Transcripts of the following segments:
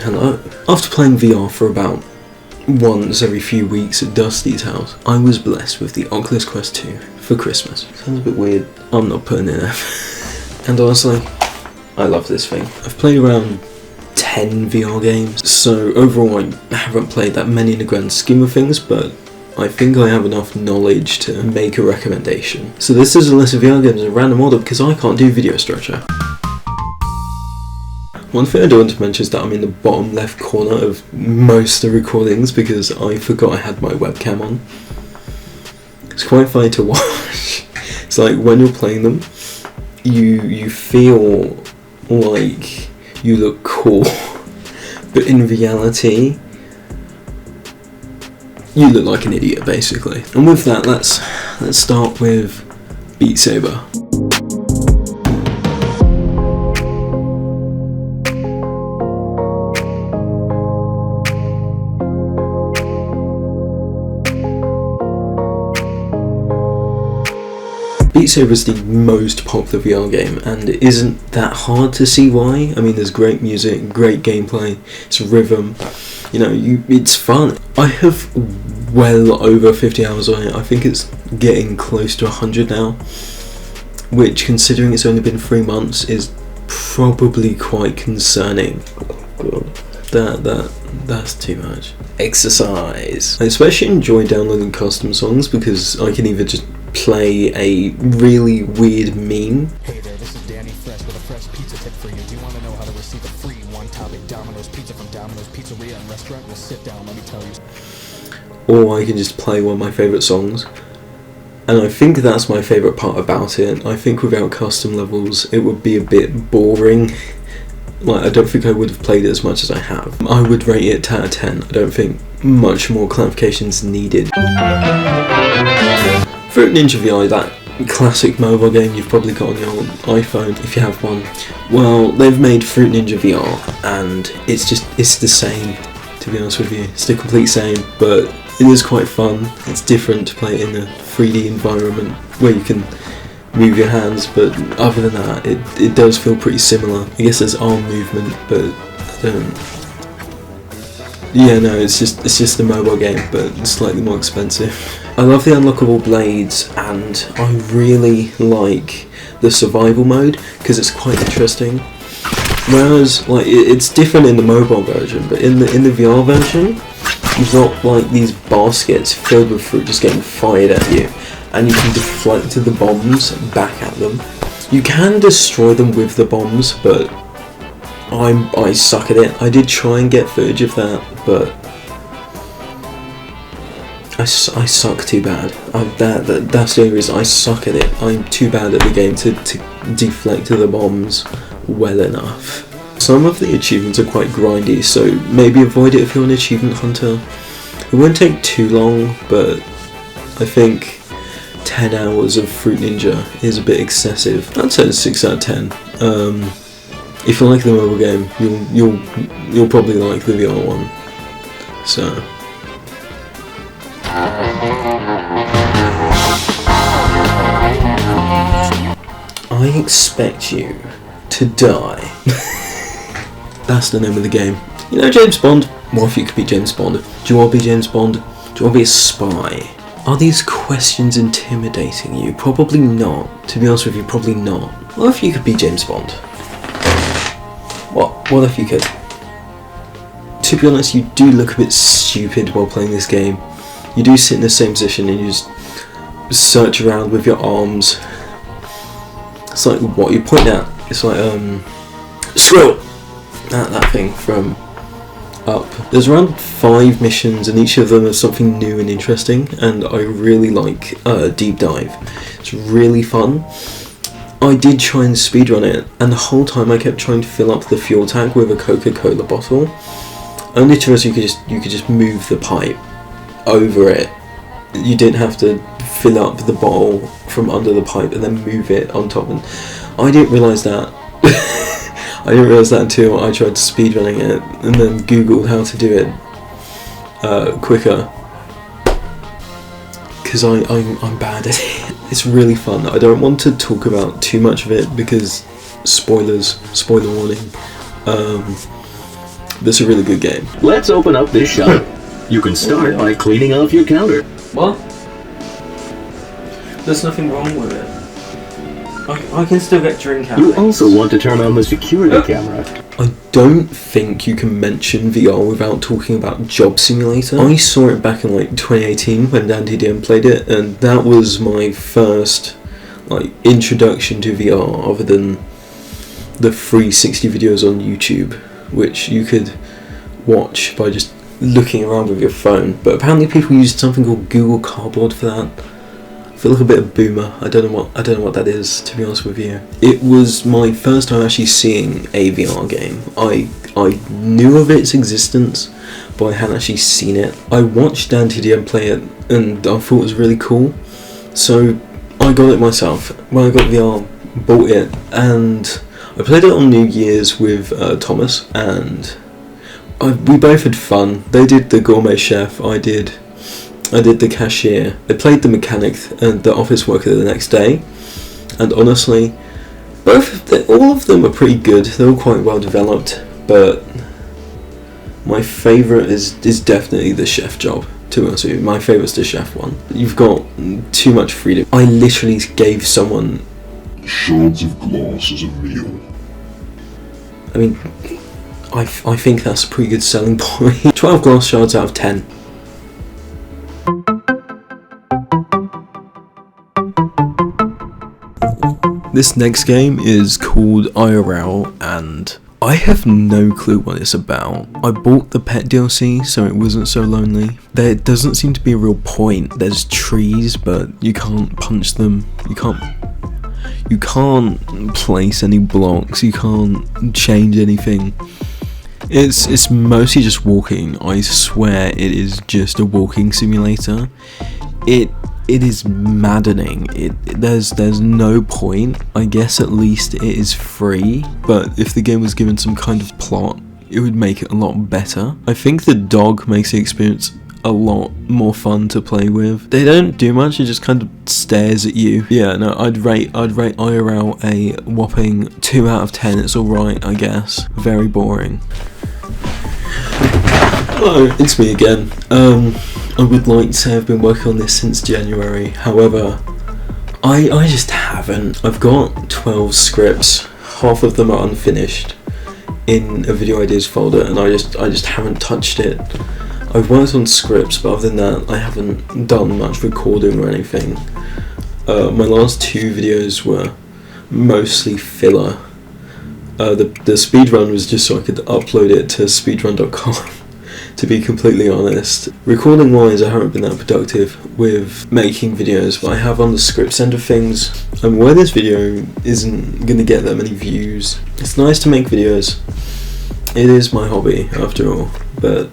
And after playing VR for about once every few weeks at Dusty's house, I was blessed with the Oculus Quest 2 for Christmas. Sounds a bit weird. I'm not putting in effort. And honestly, I love this thing. I've played around 10 VR games, so overall I haven't played that many in the grand scheme of things, but I think I have enough knowledge to make a recommendation. So this is a list of VR games in random order because I can't do video structure. One thing I do want to mention is that I'm in the bottom left corner of most of the recordings because I forgot I had my webcam on. It's quite funny to watch. It's like when you're playing them, you feel like you look cool, but in reality, you look like an idiot, basically. And with that, let's start with Beatsaber. Beatsaber is the most popular VR game, and it isn't that hard to see why. I mean, there's great music, great gameplay, it's rhythm, you know, it's fun. I have well over 50 hours on it. I think it's getting close to 100 now, which, considering it's only been 3 months, is probably quite concerning. That's too much. Exercise. I especially enjoy downloading custom songs because I can either just play a really weird meme. Hey there, this is Danny Fresh with a fresh pizza tip for you. Do you want to know how to receive a free one-topic Domino's pizza from Domino's Pizzeria and Restaurant? Well, sit down, let me tell you. Or I can just play one of my favourite songs. And I think that's my favourite part about it. I think without custom levels it would be a bit boring. Like, I don't think I would have played it as much as I have. I would rate it 10 out of 10. I don't think much more clarifications needed. Fruit Ninja VR, that classic mobile game you've probably got on your iPhone if you have one. Well, they've made Fruit Ninja VR and it's the same, to be honest with you. It's the complete same, but it is quite fun. It's different to play it in a 3D environment where you can move your hands, but other than that, it does feel pretty similar. I guess there's arm movement, but I don't... Yeah, no, it's just a mobile game, but slightly more expensive. I love the unlockable blades, and I really like the survival mode because it's quite interesting. Whereas, like, it's different in the mobile version, but in the VR version, you've got like these baskets filled with fruit just getting fired at you, and you can deflect the bombs back at them. You can destroy them with the bombs, but I suck at it. I did try and get footage of that, but I suck too bad. That's the only reason I suck at it. I'm too bad at the game to deflect the bombs well enough. Some of the achievements are quite grindy, so maybe avoid it if you're an achievement hunter. It won't take too long, but I think 10 hours of Fruit Ninja is a bit excessive. I'd say 6 out of 10. If you like the mobile game, you'll probably like the VR one. So. I expect you to die. That's the name of the game. You know James Bond? What if you could be James Bond? Do you want to be James Bond? Do you want to be a spy? Are these questions intimidating you? Probably not. To be honest with you, probably not. What if you could be James Bond? What if you could? To be honest, you do look a bit stupid while playing this game. You do sit in the same position and you just search around with your arms. It's like what you point at. It's like scroll. That thing from Up. There's around 5 missions and each of them is something new and interesting, and I really like Deep Dive. It's really fun. I did try and speedrun it, and the whole time I kept trying to fill up the fuel tank with a Coca-Cola bottle. Only to us you could just move the pipe over it. You didn't have to fill up the bottle from under the pipe and then move it on top. And I didn't realise that. I didn't realise that until I tried speedrunning it and then googled how to do it quicker. Because I'm bad at it. It's really fun. I don't want to talk about too much of it because spoiler warning. This is a really good game. Let's open up this shop. You can start by cleaning off your counter. What? There's nothing wrong with it. I can still get drink out. You also want to turn on the security camera. I don't think you can mention VR without talking about Job Simulator. I saw it back in like 2018 when DanTDM played it, and that was my first like introduction to VR other than the 360 videos on YouTube, which you could watch by just looking around with your phone. But apparently people used something called Google Cardboard for that. I feel like a bit of boomer. I don't know what that is, to be honest with you. It was my first time actually seeing a VR game. I knew of its existence, but I hadn't actually seen it. I watched DanTDM play it, and I thought it was really cool. So I got it myself. When I got VR, bought it, and I played it on New Year's with Thomas, and we both had fun. They did the gourmet chef, I did the cashier. I played the mechanic and the office worker the next day, and honestly, all of them are pretty good. They're all quite well developed, but my favourite is definitely the chef job. To be honest with you, my favourite's the chef one. You've got too much freedom. I literally gave someone shards of glass as a meal. I mean, I think that's a pretty good selling point. 12 glass shards out of 10. This next game is called IRL, and I have no clue what it's about. I bought the pet DLC so it wasn't so lonely. There doesn't seem to be a real point. There's trees, but you can't punch them. You can't place any blocks. You can't change anything. It's mostly just walking. I swear it is just a walking simulator. It is maddening. There's no point. I guess at least it is free, but if the game was given some kind of plot, it would make it a lot better. I think the dog makes the experience a lot more fun to play with. They don't do much, it just kind of stares at you. Yeah, no, I'd rate IRL a whopping 2 out of 10. It's alright, I guess. Very boring. Hello, it's me again. I would like to say I've been working on this since January, however, I just haven't. I've got 12 scripts, half of them are unfinished in a video ideas folder, and I just haven't touched it. I've worked on scripts, but other than that, I haven't done much recording or anything. My last 2 videos were mostly filler. The speedrun was just so I could upload it to speedrun.com. To be completely honest, recording wise I haven't been that productive with making videos, but I have on the scripts end of things. And where this video isn't going to get that many views, it's nice to make videos. It is my hobby after all, but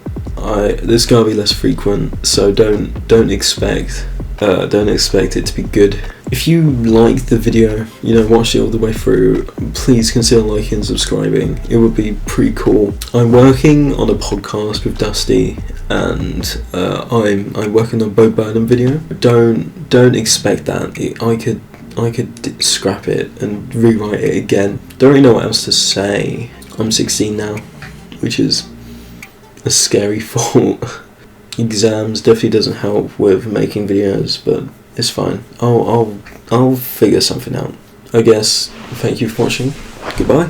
this gotta be less frequent, so don't expect it to be good. If you liked the video, watched it all the way through, please consider liking and subscribing. It would be pretty cool. I'm working on a podcast with Dusty, and I'm working on a Bo Burnham video. Don't expect that. I could scrap it and rewrite it again. Don't really know what else to say. I'm 16 now, which is a scary thought. Exams definitely doesn't help with making videos, but it's fine. I'll figure something out. I guess. Thank you for watching. Goodbye.